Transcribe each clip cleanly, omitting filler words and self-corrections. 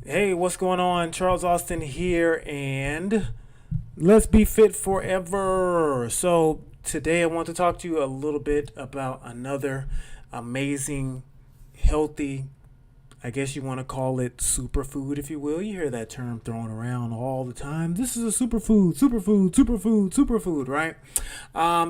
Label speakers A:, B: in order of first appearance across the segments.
A: Hey, what's going on? Charles Austin here, and let's be fit forever. So, today I want to talk to you a little bit about another amazing, healthy, I guess you want to call it superfood, if you will. You hear that term thrown around all the time. This is a superfood, superfood, superfood, superfood, right?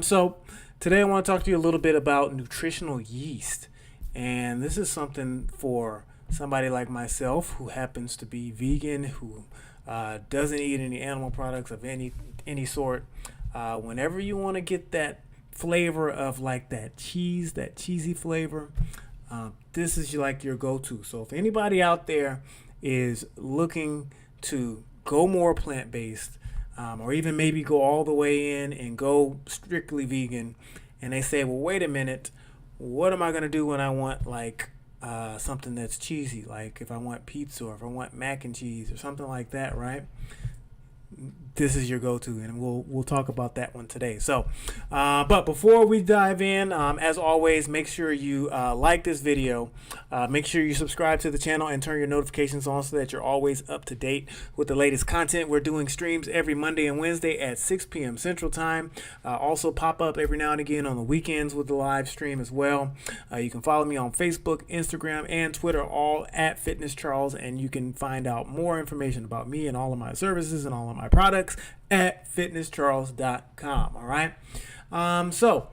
A: So, today I want to talk to you a little bit about nutritional yeast. And this is something for somebody like myself who happens to be vegan, who doesn't eat any animal products of any sort. Whenever you want to get that flavor of like that cheese, that cheesy flavor, this is like your go-to. So if anybody out there is looking to go more plant-based, or even maybe go all the way in and go strictly vegan, and they say, well, wait a minute, what am I going to do when I want like something that's cheesy, like if I want pizza or if I want mac and cheese or something like that, right? This is your go-to, and we'll talk about that one today. So, but before we dive in, as always, make sure you like this video. Make sure you subscribe to the channel and turn your notifications on so that you're always up to date with the latest content. We're doing streams every Monday and Wednesday at 6 p.m. Central Time. Also pop up every now and again on the weekends with the live stream as well. You can follow me on Facebook, Instagram, and Twitter, all at Fitness Charles, and you can find out more information about me and all of my services and all of my products at fitnesscharles.com. All right. So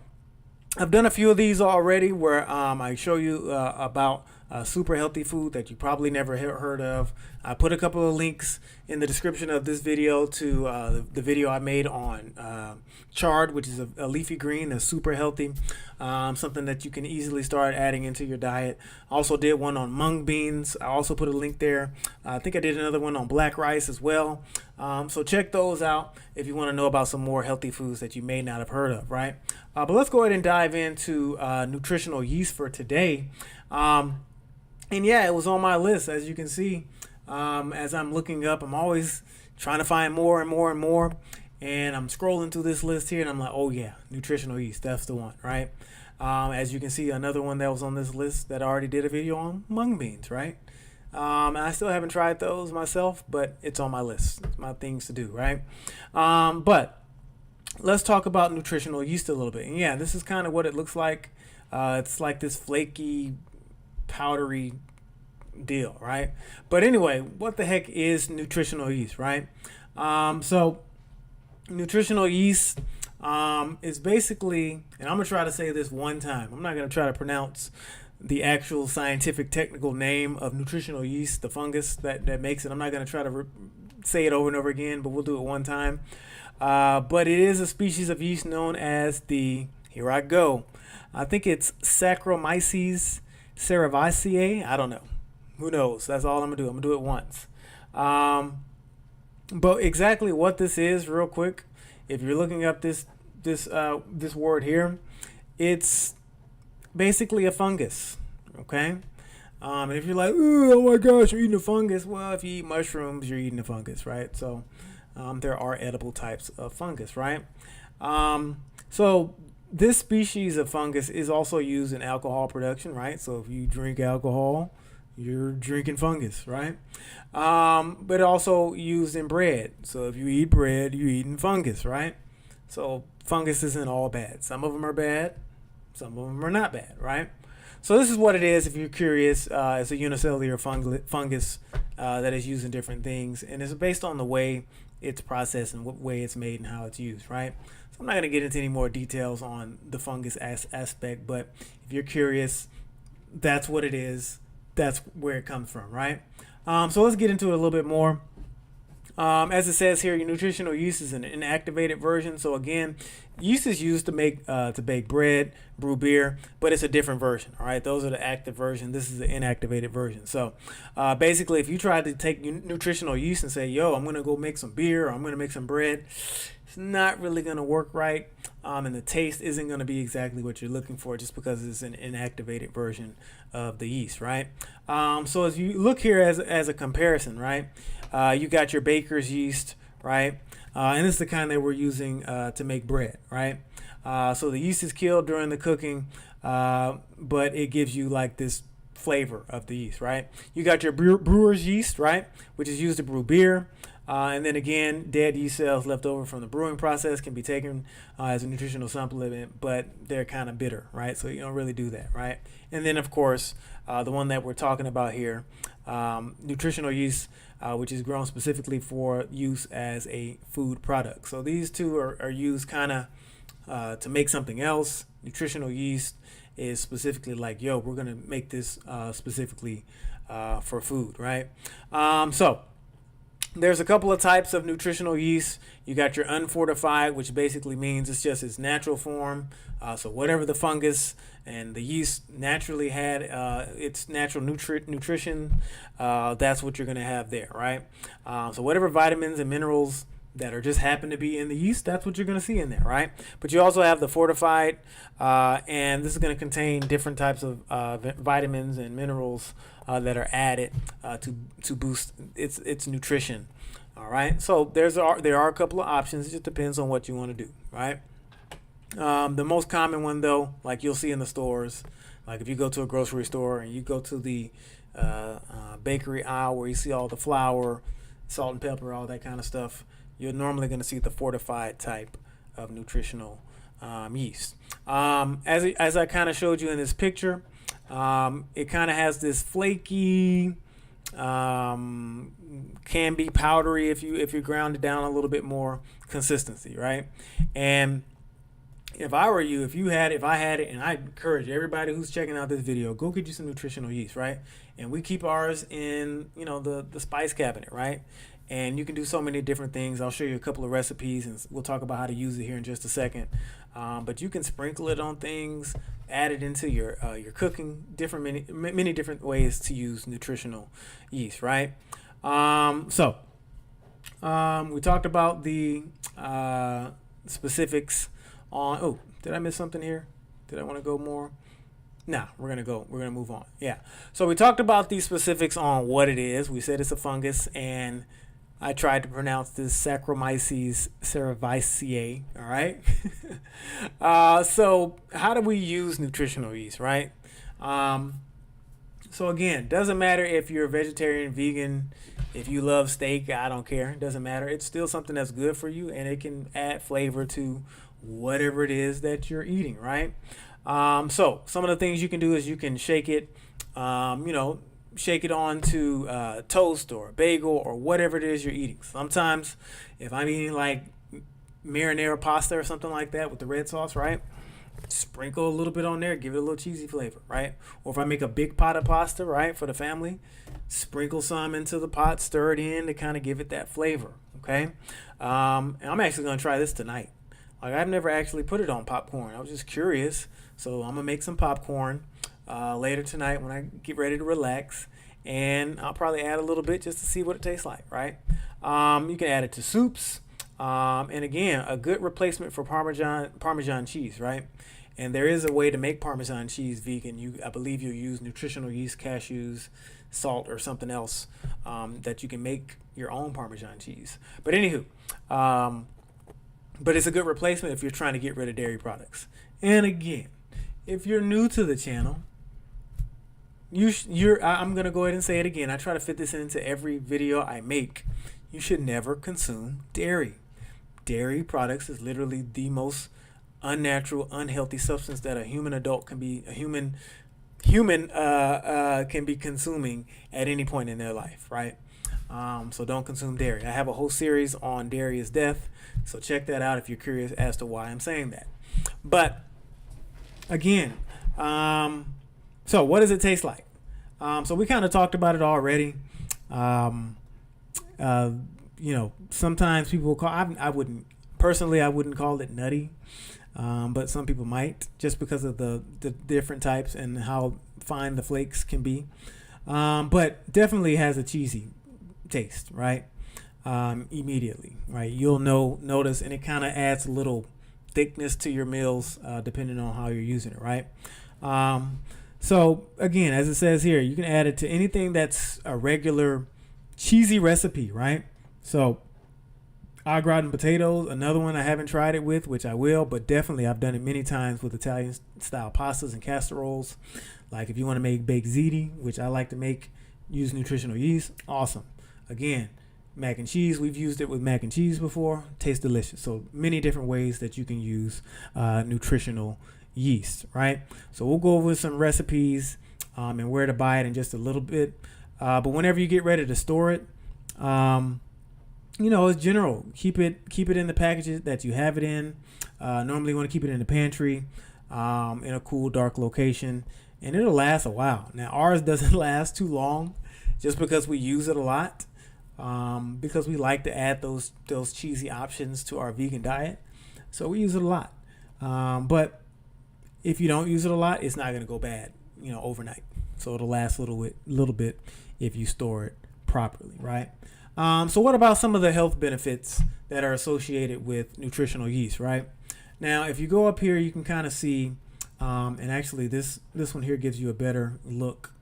A: I've done a few of these already where I show you about super healthy food that you probably never heard of. I put a couple of links in the description of this video to the video I made on chard, which is a leafy green that's super healthy, something that you can easily start adding into your diet. I also did one on mung beans. I also put a link there. I think I did another one on black rice as well. So check those out if you want to know about some more healthy foods that you may not have heard of, right? But let's go ahead and dive into nutritional yeast for today. And yeah, it was on my list, as you can see. As I'm looking up, I'm always trying to find more and more and more. And I'm scrolling through this list here, and I'm like, oh yeah, nutritional yeast, that's the one, right? As you can see, another one that was on this list that I already did a video on, mung beans, right? And I still haven't tried those myself, but it's on my list. It's my things to do, right? But let's talk about nutritional yeast a little bit. And yeah, this is kind of what it looks like. It's like this flaky, powdery deal, right? But anyway, what the heck is nutritional yeast, right? So nutritional yeast is basically, and I'm gonna try to say this one time. I'm not gonna try to pronounce the actual scientific technical name of nutritional yeast, the fungus that makes it. I'm not gonna try to say it over and over again, but we'll do it one time. But it is a species of yeast known as the, here I go, I think it's Saccharomyces cerevisiae. I don't know. Who knows? That's all I'm gonna do. I'm gonna do it once. But exactly what this is, real quick, if you're looking up this word here, it's basically a fungus. Okay. And if you're like, oh my gosh, you're eating a fungus. Well, if you eat mushrooms, you're eating a fungus, right? So there are edible types of fungus, right? So this species of fungus is also used in alcohol production, right? So if you drink alcohol, you're drinking fungus, right? But also used in bread. So if you eat bread, you're eating fungus, right? So fungus isn't all bad. Some of them are bad. Some of them are not bad, right? So this is what it is if you're curious. It's a unicellular fungus that is used in different things. And it's based on the way it's processed and what way it's made and how it's used, right? So I'm not going to get into any more details on the fungus aspect, but if you're curious, that's what it is. That's where it comes from, right? So let's get into it a little bit more. As it says here, your nutritional yeast is an inactivated version. So again, yeast is used to bake bread, brew beer, but it's a different version. All right, those are the active version. This is the inactivated version. So basically, if you try to take nutritional yeast and say, "Yo, I'm gonna go make some beer, or I'm gonna make some bread," it's not really gonna work right, and the taste isn't gonna be exactly what you're looking for, just because it's an inactivated version of the yeast, right? So as you look here as a comparison, right? You got your baker's yeast, right? And this is the kind that we're using to make bread, right? So the yeast is killed during the cooking, but it gives you like this flavor of the yeast, right? You got your brewer's yeast, right, which is used to brew beer. And then again, dead yeast cells left over from the brewing process can be taken as a nutritional supplement, but they're kind of bitter, right? So you don't really do that, right? And then, of course, the one that we're talking about here, nutritional yeast, which is grown specifically for use as a food product. So these two are used kind of to make something else. Nutritional yeast is specifically like, yo, we're going to make this specifically for food, right? So there's a couple of types of nutritional yeast. You got your unfortified, which basically means it's just its natural form. So whatever the fungus and the yeast naturally had, its natural nutrition, that's what you're going to have there, right? So whatever vitamins and minerals that are just happen to be in the yeast, that's what you're going to see in there, right? But you also have the fortified, and this is going to contain different types of vitamins and minerals that are added to boost its nutrition. All right, so there are a couple of options. It just depends on what you want to do, right? The most common one, though, like you'll see in the stores, like if you go to a grocery store and you go to the bakery aisle where you see all the flour, salt and pepper, all that kind of stuff, you're normally going to see the fortified type of nutritional yeast. As I kind of showed you in this picture, it kind of has this flaky, can be powdery if you ground it down a little bit more consistency, right? And if I were you, if I had it, and I encourage everybody who's checking out this video, go get you some nutritional yeast, right? And we keep ours in, the spice cabinet, right? And you can do so many different things. I'll show you a couple of recipes, and we'll talk about how to use it here in just a second. But you can sprinkle it on things, add it into your cooking, many different ways to use nutritional yeast, right? So we talked about the specifics on. Oh, did I miss something here? Did I want to go more? Nah, we're gonna move on. Yeah. So we talked about the specifics on what it is. We said it's a fungus, and I tried to pronounce this Saccharomyces cerevisiae. All right. So how do we use nutritional yeast, right? So again, doesn't matter if you're a vegetarian, vegan, if you love steak, I don't care. It doesn't matter. It's still something that's good for you, and it can add flavor to whatever it is that you're eating, right? So some of the things you can do is you can shake it, shake it onto toast or a bagel or whatever it is you're eating. Sometimes if I'm eating like marinara pasta or something like that with the red sauce, right? Sprinkle a little bit on there, give it a little cheesy flavor, right? Or if I make a big pot of pasta, right, for the family, sprinkle some into the pot, stir it in to kind of give it that flavor, okay? And I'm actually going to try this tonight. Like, I've never actually put it on popcorn. I was just curious. So I'm going to make some popcorn later tonight when I get ready to relax. And I'll probably add a little bit just to see what it tastes like, right? You can add it to soups. And again, a good replacement for Parmesan cheese, right? And there is a way to make Parmesan cheese vegan. I believe you use nutritional yeast, cashews, salt, or something else that you can make your own Parmesan cheese. But anywho, but it's a good replacement if you're trying to get rid of dairy products. And again, if you're new to the channel, I'm going to go ahead and say it again. I try to fit this into every video I make. You should never consume dairy. Dairy products is literally the most unnatural, unhealthy substance that a human adult can be, can be consuming at any point in their life, right? So don't consume dairy. I have a whole series on dairy is death, so check that out if you're curious as to why I'm saying that. But again, so what does it taste like? So we kind of talked about it already. Sometimes people will call. I wouldn't call it nutty, but some people might, just because of the different types and how fine the flakes can be. But definitely has a cheesy taste, right? Immediately, right? You'll notice, and it kind of adds a little thickness to your meals, depending on how you're using it, right? So again, as it says here, you can add it to anything that's a regular cheesy recipe, right? So Au gratin potatoes, another one I haven't tried it with, which I will, but definitely I've done it many times with Italian style pastas and casseroles. Like if you want to make baked ziti, which I like to make, use nutritional yeast, awesome. Again, mac and cheese, we've used it with mac and cheese before, tastes delicious. So many different ways that you can use nutritional yeast, right? So we'll go over some recipes and where to buy it in just a little bit. But whenever you get ready to store it, it's general. Keep it in the packages that you have it in. Normally you want to keep it in the pantry, in a cool, dark location, and it'll last a while. Now ours doesn't last too long, just because we use it a lot, because we like to add those cheesy options to our vegan diet. So we use it a lot. But if you don't use it a lot, it's not going to go bad, overnight. So it'll last a little bit if you store it properly, right? So what about some of the health benefits that are associated with nutritional yeast, right? Now, if you go up here, you can kind of see, and actually this one here gives you a better look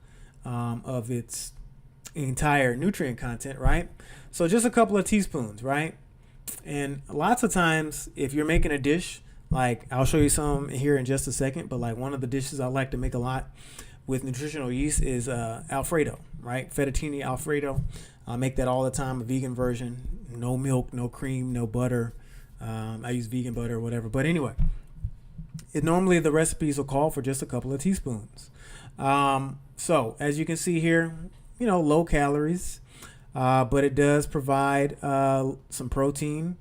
A: of its entire nutrient content, right? So just a couple of teaspoons, right? And lots of times, if you're making a dish, like I'll show you some here in just a second, but like one of the dishes I like to make a lot with nutritional yeast is Alfredo, right? Fettuccine Alfredo. I make that all the time, a vegan version. No milk, no cream, no butter. I use vegan butter or whatever. But anyway, normally the recipes will call for just a couple of teaspoons. So as you can see here, low calories, but it does provide some protein.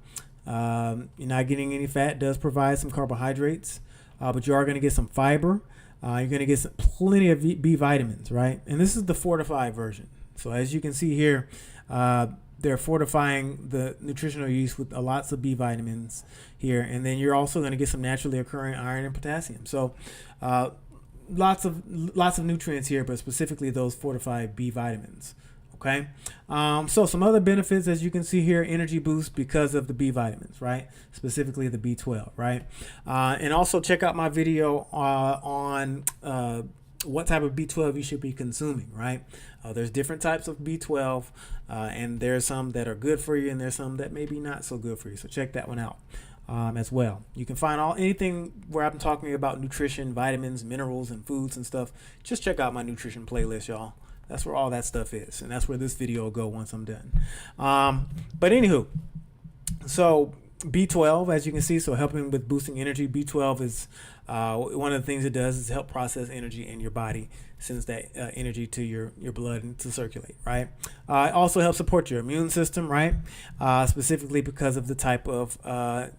A: You're not getting any fat. It does provide some carbohydrates, but you are going to get some fiber. You're going to get plenty of B vitamins, right? And this is the fortified version. So as you can see here, they're fortifying the nutritional yeast with lots of B vitamins here. And then you're also going to get some naturally occurring iron and potassium. So lots of nutrients here, but specifically those fortified B vitamins. Okay. So some other benefits, as you can see here, energy boost because of the B vitamins, right? Specifically the B12, right? And also check out my video on what type of B12 you should be consuming, right? There's different types of B12, and there's some that are good for you, and there's some that may be not so good for you. So check that one out as well. You can find anything where I'm talking about nutrition, vitamins, minerals, and foods and stuff. Just check out my nutrition playlist, y'all. That's where all that stuff is, and that's where this video will go once I'm done. But anywho, so B12, as you can see, so helping with boosting energy. B12 is one of the things it does is help process energy in your body, sends that energy to your blood and to circulate, right? It also helps support your immune system, right? Specifically because of the type of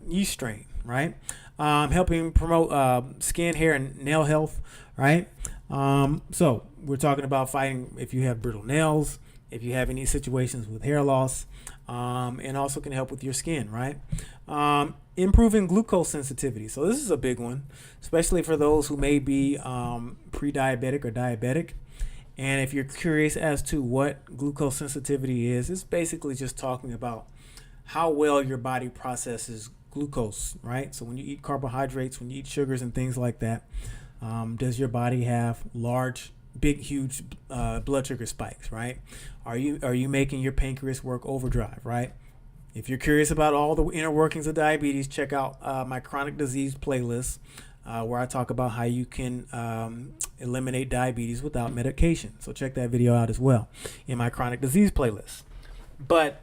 A: yeast strain, right? Helping promote skin, hair, and nail health, right? So we're talking about fighting if you have brittle nails, if you have any situations with hair loss, and also can help with your skin, right? Improving glucose sensitivity. So this is a big one, especially for those who may be pre-diabetic or diabetic. And if you're curious as to what glucose sensitivity is, it's basically just talking about how well your body processes glucose, right? So when you eat carbohydrates, when you eat sugars and things like that, does your body have huge blood sugar spikes, right? Are you making your pancreas work overdrive, right? If you're curious about all the inner workings of diabetes, check out my chronic disease playlist, where I talk about how you can eliminate diabetes without medication. So check that video out as well in my chronic disease playlist. But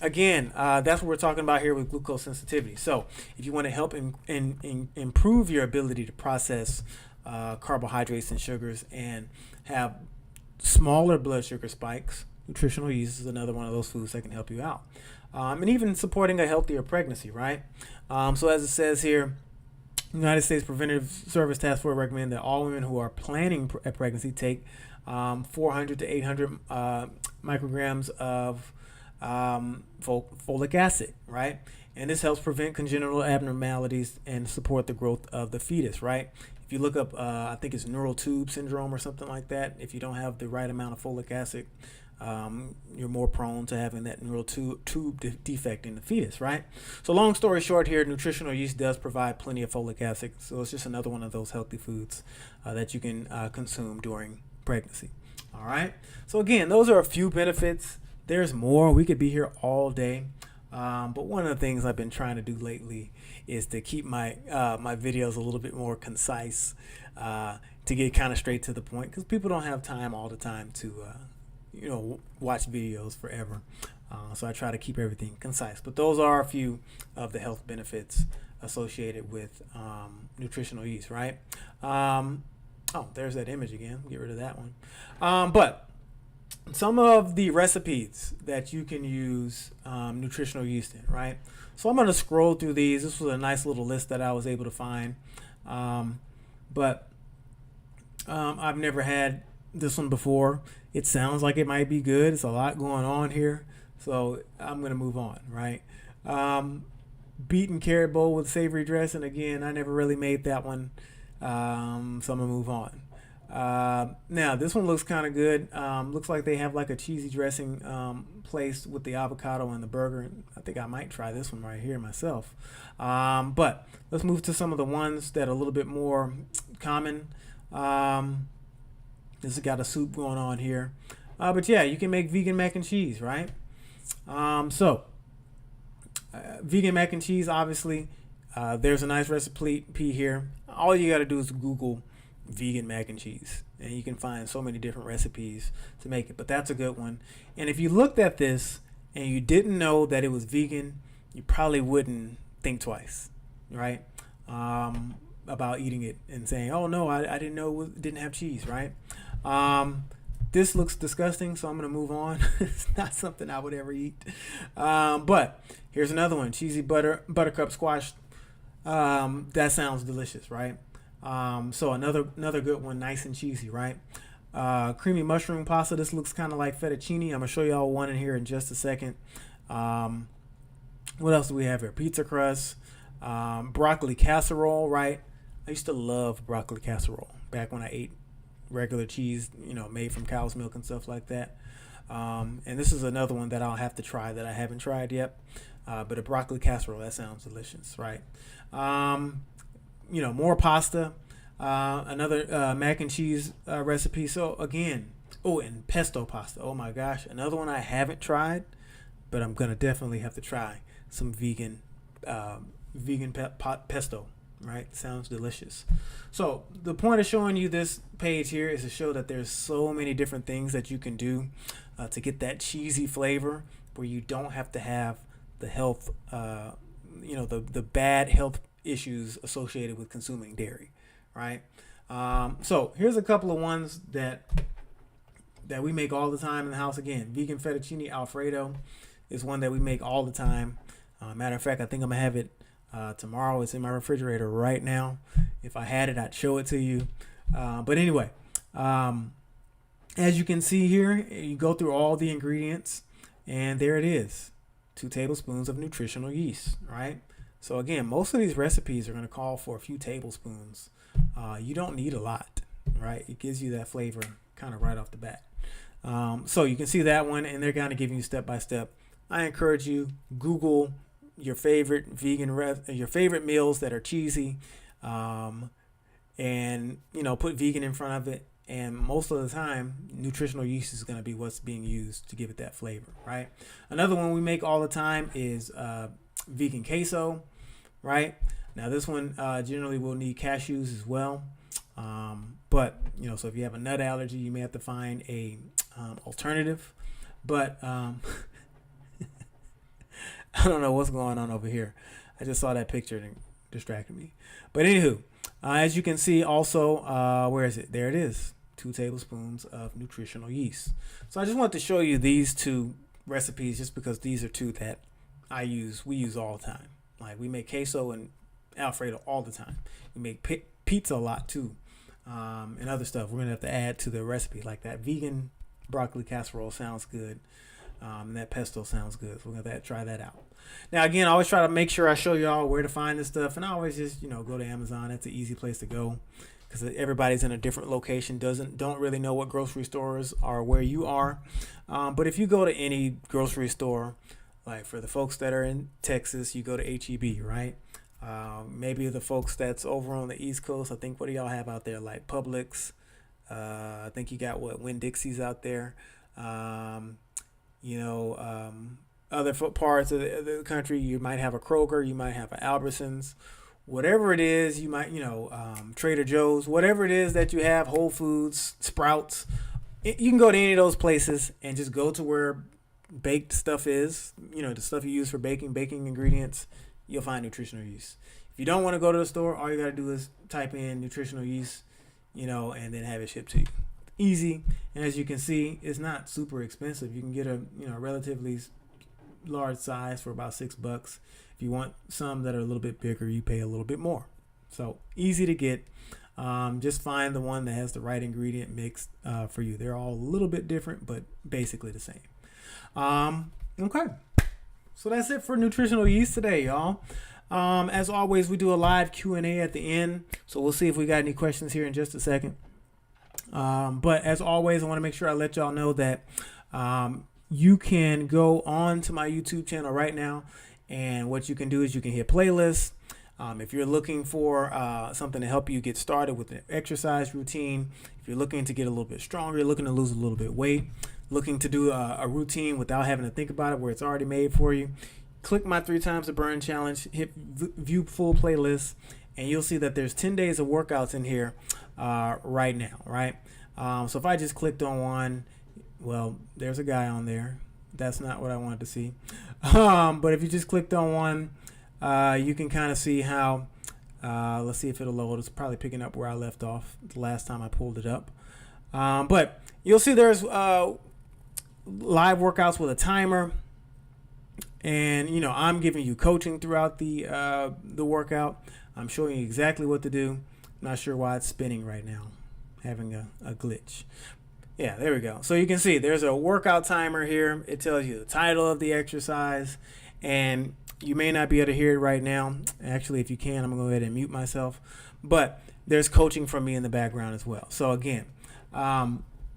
A: again, that's what we're talking about here with glucose sensitivity. So if you want to help improve your ability to process carbohydrates and sugars and have smaller blood sugar spikes, nutritional yeast is another one of those foods that can help you out. And even supporting a healthier pregnancy, right? So as it says here, United States Preventive Service Task Force recommend that all women who are planning a pregnancy take 400 to 800 micrograms of folic acid, right? And this helps prevent congenital abnormalities and support the growth of the fetus, right? If you look up, I think it's neural tube syndrome or something like that. If you don't have the right amount of folic acid, you're more prone to having that neural tube defect in the fetus, right? So long story short here, nutritional yeast does provide plenty of folic acid. So it's just another one of those healthy foods that you can consume during pregnancy. All right. So again, those are a few benefits. There's more. We could be here all day. But one of the things I've been trying to do lately is to keep my my videos a little bit more concise, to get kind of straight to the point, because people don't have time all the time to watch videos forever. So I try to keep everything concise. But those are a few of the health benefits associated with nutritional yeast, right? Oh, there's that image again. Get rid of that one. But some of the recipes that you can use nutritional yeast in, right? So I'm going to scroll through these. This was a nice little list that I was able to find. But I've never had this one before. It sounds like it might be good. It's a lot going on here. So I'm going to move on, right? Beaten carrot bowl with savory dressing. Again, I never really made that one. So I'm going to move on. Now this one looks kind of good. Looks like they have like a cheesy dressing placed with the avocado and the burger. I think I might try this one right here myself. But let's move to some of the ones that are a little bit more common. This has got a soup going on here. But yeah, you can make vegan mac and cheese, right? Vegan mac and cheese, obviously, there's a nice recipe here. All you got to do is Google vegan mac and cheese, and you can find so many different recipes to make it. But that's a good one. And if you looked at this and you didn't know that it was vegan, you probably wouldn't think twice, right? About eating it and saying, "Oh no, I didn't know it didn't have cheese," right? This looks disgusting, so I'm going to move on. It's not something I would ever eat. But here's another one: cheesy buttercup squash. That sounds delicious, right? So another good one, nice and cheesy, right? Creamy mushroom pasta. This looks kind of like fettuccine. I'm gonna show y'all one in here in just a second. What else do we have here? Pizza crust, broccoli casserole, right? I used to love broccoli casserole back when I ate regular cheese, made from cow's milk and stuff like that. And this is another one that I'll have to try that I haven't tried yet. But a broccoli casserole, that sounds delicious, right? More pasta, another mac and cheese recipe. So again, and pesto pasta. Oh my gosh, another one I haven't tried, but I'm gonna definitely have to try some vegan pesto. Right, sounds delicious. So the point of showing you this page here is to show that there's so many different things that you can do to get that cheesy flavor, where you don't have to have the health, the bad health issues associated with consuming dairy, right? So here's a couple of ones that we make all the time in the house. Again, vegan fettuccine Alfredo is one that we make all the time. Matter of fact, I think I'm gonna have it tomorrow. It's in my refrigerator right now. If I had it, I'd show it to you. But anyway, as you can see here, you go through all the ingredients, and there it is: 2 tablespoons of nutritional yeast, right? So again, most of these recipes are going to call for a few tablespoons. You don't need a lot, right? It gives you that flavor kind of right off the bat. So you can see that one, and they're going to give you step by step. I encourage you, Google your favorite your favorite meals that are cheesy, and put vegan in front of it. And most of the time, nutritional yeast is going to be what's being used to give it that flavor, right? Another one we make all the time is vegan queso, right? Now this one generally will need cashews as well, but so if you have a nut allergy, you may have to find a alternative. But I don't know what's going on over here. I just saw that picture and it distracted me. But anywho, as you can see, also where is it? There it is. 2 tablespoons of nutritional yeast. So I just want to show you these 2 recipes, just because these are 2 that we use all the time. Like, we make queso and Alfredo all the time. We make pizza a lot too, and other stuff we're gonna have to add to the recipe. Like that vegan broccoli casserole sounds good, and that pesto sounds good. So we're gonna have to try that out. Now again, I always try to make sure I show y'all where to find this stuff, and I always just go to Amazon. That's an easy place to go, because everybody's in a different location, don't really know what grocery stores are where you are. But if you go to any grocery store, like for the folks that are in Texas, you go to HEB, right? Maybe the folks that's over on the East Coast, I think, what do y'all have out there? Like Publix. I think you got Winn-Dixie's out there. other parts of the country, you might have a Kroger, you might have an Albertsons, whatever it is, you might, Trader Joe's, whatever it is that you have, Whole Foods, Sprouts. You can go to any of those places and just go to where baked stuff is, the stuff you use for baking ingredients. You'll find nutritional yeast. If you don't want to go to the store, all you got to do is type in nutritional yeast, and then have it shipped to you. Easy. And as you can see, it's not super expensive. You can get a relatively large size for about $6. If you want some that are a little bit bigger, you pay a little bit more. So easy to get. Just find the one that has the right ingredient mix for you. They're all a little bit different, but basically the same. Okay. So that's it for nutritional yeast today, y'all. As always, we do a live Q&A at the end. So we'll see if we got any questions here in just a second. But as always, I want to make sure I let y'all know that you can go on to my YouTube channel right now. And what you can do is you can hit playlists. If you're looking for something to help you get started with an exercise routine, if you're looking to get a little bit stronger, looking to lose a little bit weight, looking to do a routine without having to think about it where it's already made for you, click my 3 times the burn challenge, hit view full playlist, and you'll see that there's 10 days of workouts in here right now, right? So if I just clicked on one, well, there's a guy on there. That's not what I wanted to see. But if you just clicked on one, you can kind of see how, let's see if it'll load. It's probably picking up where I left off the last time I pulled it up. But you'll see there's live workouts with a timer. And, I'm giving you coaching throughout the workout. I'm showing you exactly what to do. Not sure why it's spinning right now, having a glitch. Yeah, there we go. So you can see there's a workout timer here. It tells you the title of the exercise, and you may not be able to hear it right now. Actually, if you can, I'm going to go ahead and mute myself. But there's coaching from me in the background as well. So again,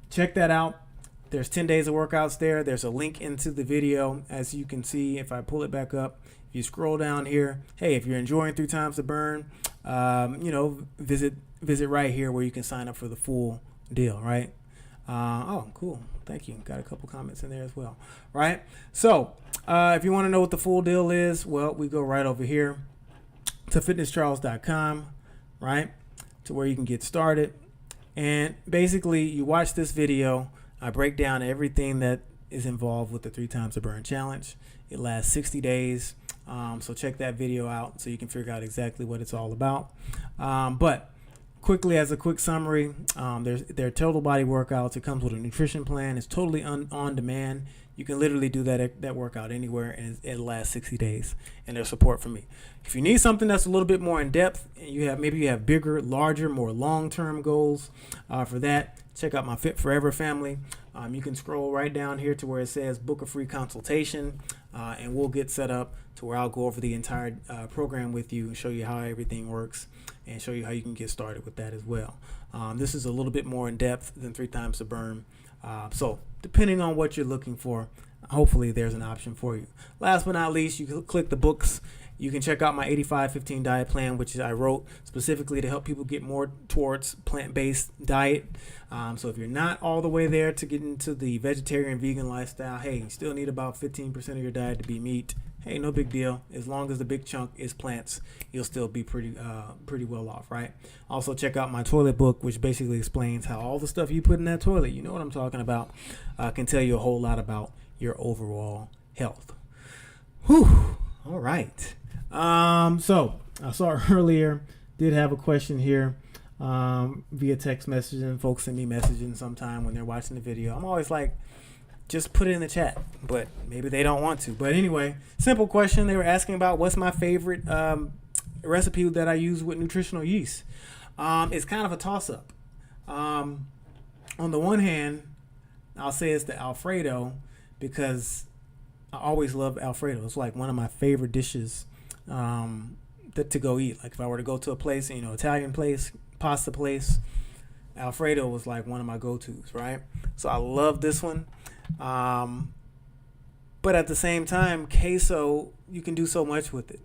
A: check that out. There's 10 days of workouts there. There's a link into the video. As you can see, if I pull it back up, if you scroll down here, hey, if you're enjoying 3 times the burn, visit right here where you can sign up for the full deal, right? Oh, cool. Thank you. Got a couple comments in there as well, right? So if you want to know what the full deal is, well, we go right over here to fitnesscharles.com, right, to where you can get started. And basically, you watch this video. I break down everything that is involved with the 3 times the burn challenge. It lasts 60 days. So check that video out so you can figure out exactly what it's all about. But quickly, as a quick summary, they're total body workouts. It comes with a nutrition plan. It's totally on demand. You can literally do that workout anywhere, and it lasts 60 days. And there's support from me. If you need something that's a little bit more in depth, and maybe you have bigger, larger, more long-term goals for that, check out my Fit Forever family. You can scroll right down here to where it says book a free consultation, and we'll get set up to where I'll go over the entire program with you and show you how everything works and show you how you can get started with that as well. This is a little bit more in depth than 3 times the burn. So depending on what you're looking for, hopefully there's an option for you. Last but not least, you can click the books. You can check out my 85-15 diet plan, which I wrote specifically to help people get more towards plant-based diet. So if you're not all the way there to get into the vegetarian vegan lifestyle, hey, you still need about 15% of your diet to be meat. Hey, no big deal. As long as the big chunk is plants, you'll still be pretty well off, right? Also, check out my toilet book, which basically explains how all the stuff you put in that toilet, you know what I'm talking about, can tell you a whole lot about your overall health. Whew. All right. So I saw earlier, did have a question here via text messaging. Folks send me messaging sometime when they're watching the video. I'm always like, just put it in the chat, but maybe they don't want to. But anyway, simple question. They were asking about what's my favorite recipe that I use with nutritional yeast. It's kind of a toss-up. On the one hand, I'll say it's the Alfredo because I always love Alfredo. It's like one of my favorite dishes to go eat. Like if I were to go to a place, Italian place, pasta place, Alfredo was like one of my go-tos, right? So I love this one. But at the same time, queso, you can do so much with it.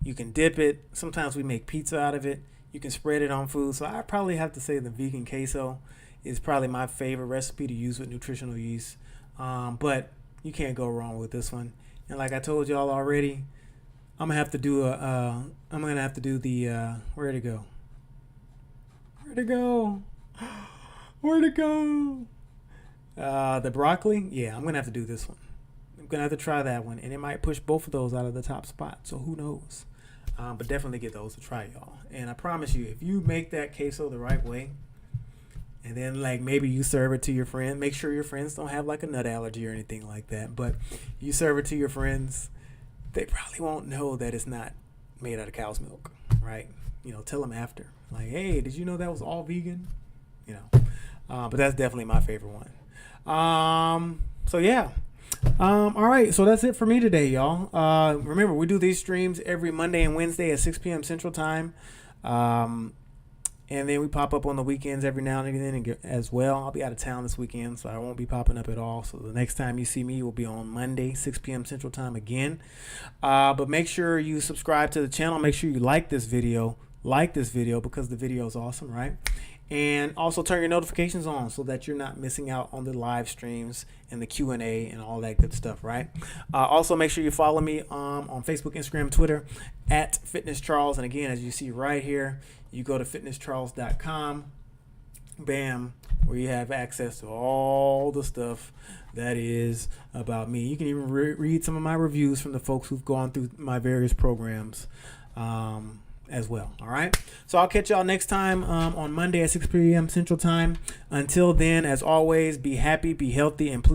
A: You can dip it. Sometimes we make pizza out of it. You can spread it on food. So I probably have to say the vegan queso is probably my favorite recipe to use with nutritional yeast. But you can't go wrong with this one. And like I told y'all already, I'm gonna have to do the where'd it go? Where'd it go? Where'd it go? The broccoli. Yeah, I'm gonna have to do this one. I'm gonna have to try that one, and it might push both of those out of the top spot. So who knows? But definitely get those to try, y'all. And I promise you, if you make that queso the right way, and then like maybe you serve it to your friend, make sure your friends don't have like a nut allergy or anything like that. But you serve it to your friends, they probably won't know that it's not made out of cow's milk, right? Tell them after, like, hey, did you know that was all vegan? But that's definitely my favorite one. So yeah. All right, so that's it for me today, y'all. Remember, we do these streams every Monday and Wednesday at 6 p.m. Central Time. And then we pop up on the weekends every now and then as well. I'll be out of town this weekend, so I won't be popping up at all. So the next time you see me will be on Monday, 6 p.m. Central Time again. But make sure you subscribe to the channel. Make sure you like this video. Because the video is awesome, right? And also turn your notifications on so that you're not missing out on the live streams and the Q&A and all that good stuff, right? Also, make sure you follow me on Facebook, Instagram, Twitter at Fitness Charles. And again, as you see right here, you go to fitnesscharles.com, bam, where you have access to all the stuff that is about me. You can even read some of my reviews from the folks who've gone through my various programs as well. All right. So I'll catch y'all next time on Monday at 6 p.m. Central Time. Until then, as always, be happy, be healthy, and please